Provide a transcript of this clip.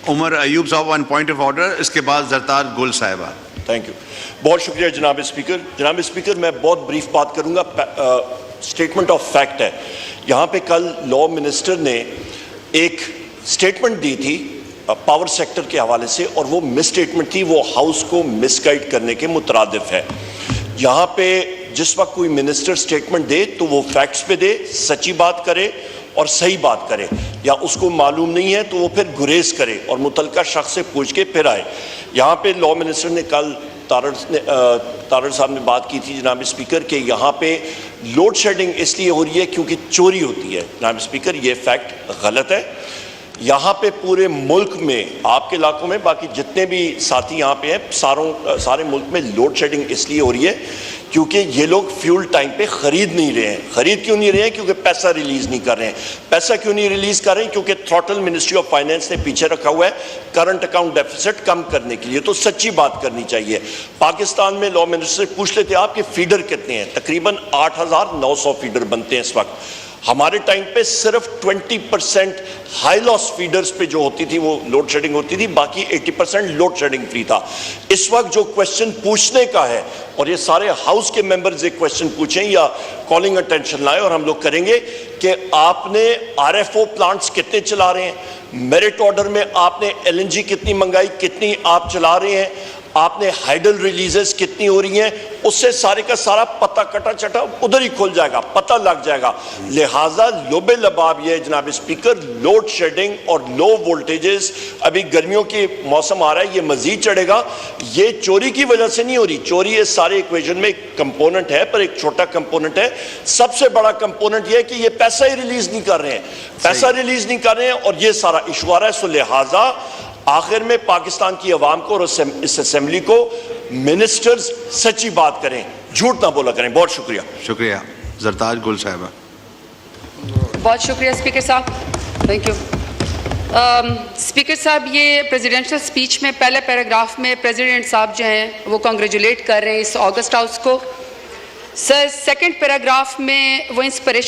عمر ایوب صاحب on point of order, اس کے بعد زرتاج گل صاحبہ. Thank you. بہت شکریہ جناب اسپیکر. جناب اسپیکر میں بہت بریف بات کروں گا. اسٹیٹمنٹ آف فیکٹ ہے. یہاں پہ کل لا منسٹر نے ایک اسٹیٹمنٹ دی تھی پاور سیکٹر کے حوالے سے، اور وہ مس اسٹیٹمنٹ تھی، وہ ہاؤس کو مس گائیڈ کرنے کے مترادف ہے. یہاں پہ جس وقت کوئی منسٹر اسٹیٹمنٹ دے تو وہ فیکٹس پہ دے، سچی بات کرے اور صحیح بات کرے، یا اس کو معلوم نہیں ہے تو وہ پھر گریز کرے اور متعلقہ شخص سے پوچھ کے پھر آئے. یہاں پہ لا منسٹر نے کل تارڑ صاحب نے بات کی تھی جناب اسپیکر کہ یہاں پہ لوڈ شیڈنگ اس لیے ہو رہی ہے کیونکہ چوری ہوتی ہے. جناب اسپیکر یہ فیکٹ غلط ہے. یہاں پہ پورے ملک میں، آپ کے علاقوں میں، باقی جتنے بھی ساتھی یہاں پہ ہیں، سارے ملک میں لوڈ شیڈنگ اس لیے ہو رہی ہے کیونکہ یہ لوگ فیول ٹائم پہ خرید نہیں رہے ہیں. خرید کیوں نہیں رہے ہیں؟ کیونکہ پیسہ ریلیز نہیں کر رہے ہیں. پیسہ کیوں نہیں ریلیز کر رہے ہیں؟ کیونکہ تھروٹل منسٹری آف فائنانس نے پیچھے رکھا ہوا ہے کرنٹ اکاؤنٹ ڈیفیسٹ کم کرنے کے لیے. تو سچی بات کرنی چاہیے. پاکستان میں لا منسٹر سے پوچھ لیتے آپ کے فیڈر کتنے ہیں؟ تقریباً 8,900 فیڈر بنتے ہیں اس وقت. ہمارے ٹائم پہ صرف 20% ہائی لاس فیڈرز پہ جو ہوتی تھی وہ لوڈ شیڈنگ ہوتی تھی، باقی 80% لوڈ شیڈنگ فری تھا. اس وقت جو کوشچن پوچھنے کا ہے، اور یہ سارے ہاؤس کے ممبرز ایک کوشچن پوچھیں یا کالنگ اٹینشن لائیں اور ہم لوگ کریں گے کہ آپ نے RFO پلانٹس کتنے چلا رہے ہیں، میرٹ آرڈر میں آپ نے LNG کتنی منگائی، کتنی آپ چلا رہے ہیں، آپ نے ہائیڈل ریلیزز کتنی ہو رہی ہیں، اس سے سارے کا سارا پتہ کٹا چٹا ادھر ہی کھل جائے گا، پتہ لگ جائے گا. لہٰذا لب لباب یہ جناب اسپیکر، لوڈ شیڈنگ اور لو وولٹیجز، ابھی گرمیوں کی موسم آ رہا ہے، یہ مزید چڑھے گا. یہ چوری کی وجہ سے نہیں ہو رہی. چوری اس سارے ایکویژن میں ایک کمپوننٹ ہے، پر ایک چھوٹا کمپوننٹ ہے. سب سے بڑا کمپوننٹ یہ ہے کہ یہ پیسہ ہی ریلیز نہیں کر رہے ہیں، پیسہ ریلیز نہیں کر رہے ہیں، اور یہ سارا ایشو آ رہا ہے. سو لہٰذا آخر میں پاکستان کی عوام کو اور اس اسمبلی کو منسٹرز سچی بات کریں، جھوٹ نہ بولا کریں. بہت شکریہ. شکریہ. زرتاج گل صاحبہ. بہت شکریہ اسپیکر صاحب. Thank you. اسپیکر صاحب، یہ پریزیڈنشل سپیچ میں پہلے پیراگراف میں پریزیڈنٹ صاحب جو ہیں وہ کنگریچولیٹ کر رہے ہیں اس آگسٹ ہاؤس کو. سر، سیکنڈ پیراگراف میں وہ انسپریشن